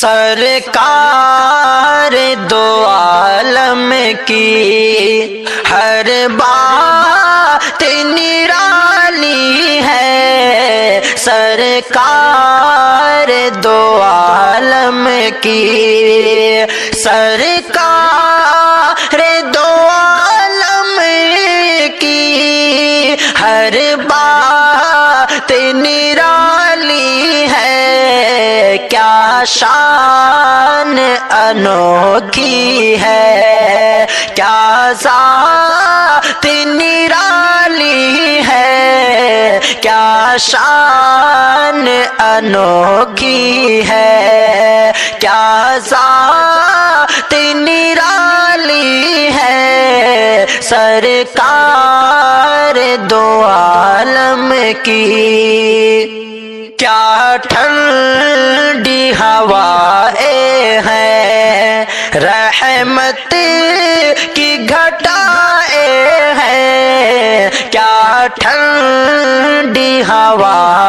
سرکار دو عالم کی ہر بات نرالی ہے، سرکار دو عالم کی، سرکار دو عالم کی ہر بات نرالی ہے، کیا شان انوکھی ہے، کیا ذات نرالی ہے، کیا شان انوکھی ہے، کیا ذات نرالی ہے، سرکار دو عالم کی، کیا ٹھنڈی ہوائیں ہیں، رحمت کی گھٹائیں ہیں، کیا ٹھنڈی ہوائیں